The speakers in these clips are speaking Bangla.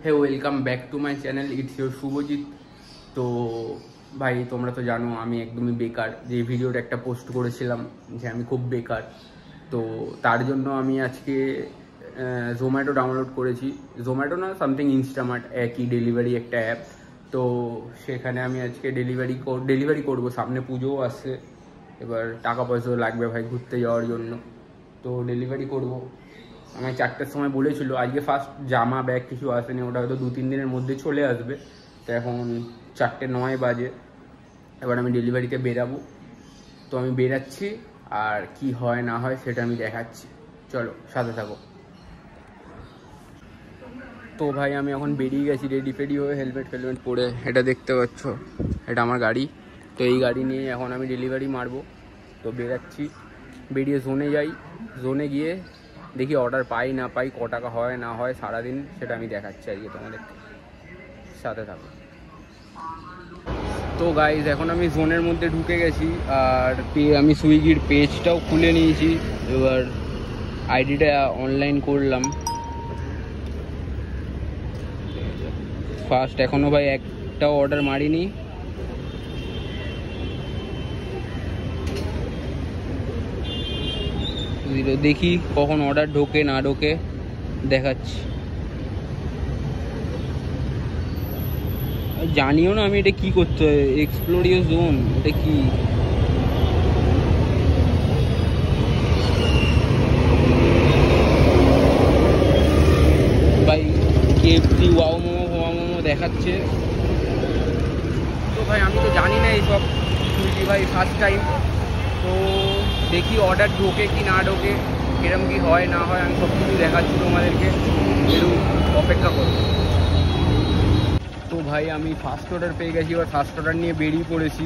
Hey welcome back to my channel, it's your Subhajit. তো ভাই তোমরা তো জানো আমি একদমই বেকার। যে ভিডিওটা একটা পোস্ট করেছিলাম যে আমি খুব বেকার, তো তার জন্য আমি আজকে জোম্যাটো ডাউনলোড করেছি। জোম্যাটো না, সামথিং ইনস্টামার্ট, একই ডেলিভারি একটা অ্যাপ। তো সেখানে আমি আজকে ডেলিভারি করবো। সামনে পুজোও আসছে, এবার টাকা পয়সাও লাগবে ভাই ঘুরতে যাওয়ার জন্য, তো ডেলিভারি করব। আমায় 4টের সময় বলেছিল। আজকে ফার্স্ট জামা ব্যাগ কিছু আসেনি, ওটা হয়তো 2-3 দিনের মধ্যে চলে আসবে। তো এখন 4:09 বাজে, এবার আমি ডেলিভারিতে বেরাবো। তো আমি বেরাচ্ছি, আর কি হয় না হয় সেটা আমি দেখাচ্ছি। চলো সাথে থাকো। তো ভাই আমি এখন বেরিয়ে গেছি, রেডি ফেডি হয়ে, হেলমেট পরে। এটা দেখতে পাচ্ছ, এটা আমার গাড়ি। তো এই গাড়ি নিয়ে এখন আমি ডেলিভারি মারবো। তো বেরাচ্ছি, বেরিয়ে জোনে যাই। জোনে গিয়ে দেখি অর্ডার পাই না পাই, ক টাকা হয় না হয় সারাদিন, সেটা আমি দেখাচ্ছি আজকে তোমাদেরকে। সাথে থাকো। তো গাইজ এখন আমি জোনের মধ্যে ঢুকে গেছি, আর আমি সুইগির পেজটাও খুলে নিয়েছি। এবার আইডিটা অনলাইন করলাম। ফার্স্ট এখনও ভাই একটাও অর্ডার মারিনি। দেখি কখন অর্ডার ঢোকে না ঢোকে, দেখাচ্ছি। জানিও না আমি এটা কি করতে হয়। এক্সপ্লোরিও জোন, এটা কি? ভাই কেএফসি, ওয়াও মোমো, হোয়া মোমো দেখাচ্ছে। তো ভাই আমি তো জানি না এইসব, সুইগি ভাই ফার্স্ট টাইম। তো দেখি অর্ডার ঢোকে কি না ঢোকে, কিরম কি হয় না হয়, আমি সব কিছু দেখাচ্ছি তোমাদেরকে। একটু অপেক্ষা করো। তো ভাই আমি ফার্স্ট অর্ডার পেয়ে গেছি, এবার ফার্স্ট অর্ডার নিয়ে বেরিয়ে পড়েছি।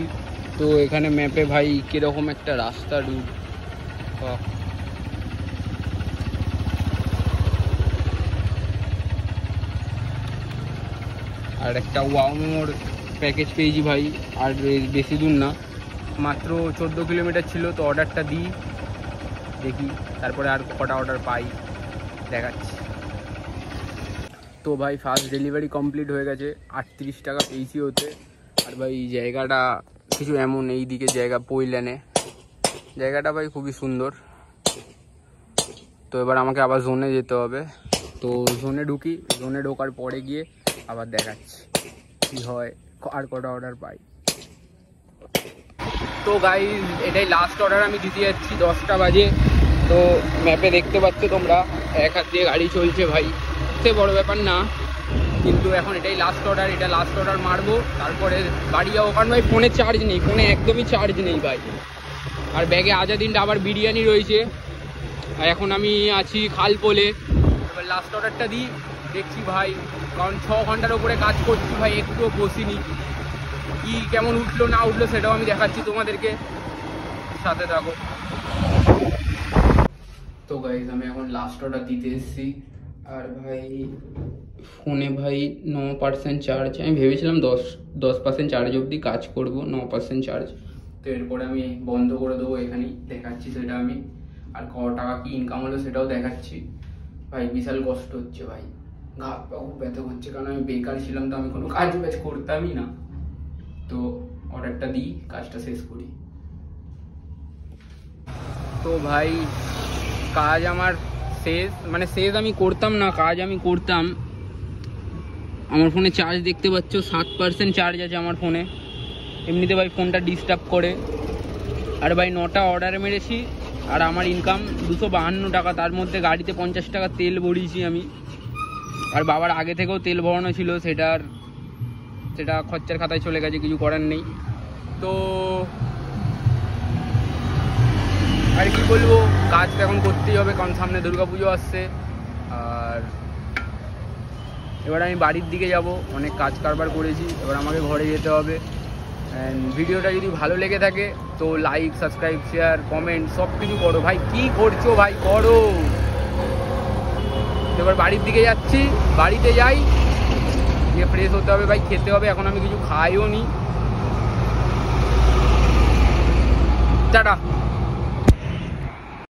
তো এখানে ম্যাপে ভাই কীরকম একটা রাস্তা রুট, আর একটা ওয়াও মোমোর প্যাকেজ পেয়েছি ভাই। আর বেশি দূর না, মাত্র 14 কিলোমিটার ছিল। তো অর্ডারটা দিই, দেখি তারপরে আর কটা অর্ডার পাই, দেখাচ্ছি। তো ভাই ফার্স্ট ডেলিভারি কমপ্লিট হয়ে গেছে, 38 টাকা পেয়েছি ওতে। আর ভাই জায়গাটা কিছু এমন, এই দিকে জায়গা পইল্যানে, জায়গাটা ভাই খুবই সুন্দর। তো এবার আমাকে আবার জোনে যেতে হবে। তো জোনে ঢুকি, জোনে ঢোকার পরে গিয়ে আবার দেখাচ্ছি কি হয়, আর কটা অর্ডার পাই। তো গাইজ এটাই লাস্ট অর্ডার আমি দিতে যাচ্ছি, 10টা বাজে। তো ম্যাপে দেখতে পাচ্ছ তোমরা, এক হাত দিয়ে গাড়ি চলছে ভাই, সে বড় ব্যাপার না। কিন্তু এখন এটাই লাস্ট অর্ডার, এটা লাস্ট অর্ডার মারবো, তারপরে বাড়ি যাবো। কারণ ভাই ফোনে চার্জ নেই, ফোনে একদমই চার্জ নেই ভাই। আর ব্যাগে আজাদিনটা আবার বিরিয়ানি রয়েছে। আর এখন আমি আছি খালপোলে। এবার লাস্ট অর্ডারটা দিই, দেখছি ভাই। কারণ 6 ঘন্টার ওপরে কাজ করছি ভাই, একটুও বসিনি। কি কেমন উঠলো না উঠলো সেটাও আমি দেখাচ্ছি তোমাদেরকে, সাথে থাকো। তো গাইজ আমি এখন লাস্ট অর্ডার দিতে এসেছি। আর ভাই ফোনে ভাই 9% চার্জ। আমি ভেবেছিলাম 10% চার্জ অবধি কাজ করব, 9% চার্জ। তো এরপরে আমি বন্ধ করে দেবো, এখানেই দেখাচ্ছি সেটা আমি। আর ক টাকা কি ইনকাম হলো সেটাও দেখাচ্ছি। ভাই বিশাল কষ্ট হচ্ছে ভাই, গা পা খুব ব্যথা করছে, কারণ আমি বেকার ছিলাম, তো আমি কোনো কাজ বাজ করতামই না। তো অর্ডারটা দিই, কাজটা শেষ করি। তো ভাই কাজ আমার শেষ, মানে শেষ আমি করতাম না, কাজ আমি করতাম। আমার ফোনে চার্জ দেখতে পাচ্ছ 7% চার্জ আছে আমার ফোনে। এমনিতে ভাই ফোনটা ডিস্টার্ব করে। আর ভাই 9টা অর্ডারে মেরেছি, আর আমার ইনকাম 252 টাকা। তার মধ্যে গাড়িতে 50 টাকা তেল ভরিয়েছি আমি। আর বাবার আগে থেকেও তেল ভরানো ছিল, সেটা খরচার খাতায় চলে গেছে, কিছু করার নেই। তো আর কি বলবো, কাজ তো এখন করতেই হবে, কারণ সামনে দুর্গাপুজো আসছে। আর এবার আমি বাড়ির দিকে যাব, অনেক কাজ কারবার করেছি, এবার আমাকে ঘরে যেতে হবে। অ্যান্ড ভিডিওটা যদি ভালো লেগে থাকে তো লাইক, সাবস্ক্রাইব, শেয়ার, কমেন্ট সব কিছু করো ভাই। কি করছো ভাই, করো। এবার বাড়ির দিকে যাচ্ছি, বাড়িতে যাই, গিয়ে ফ্রেশ হতে হবে ভাই, খেতে হবে। এখন আমি কিছু খাইও নি। টাটা।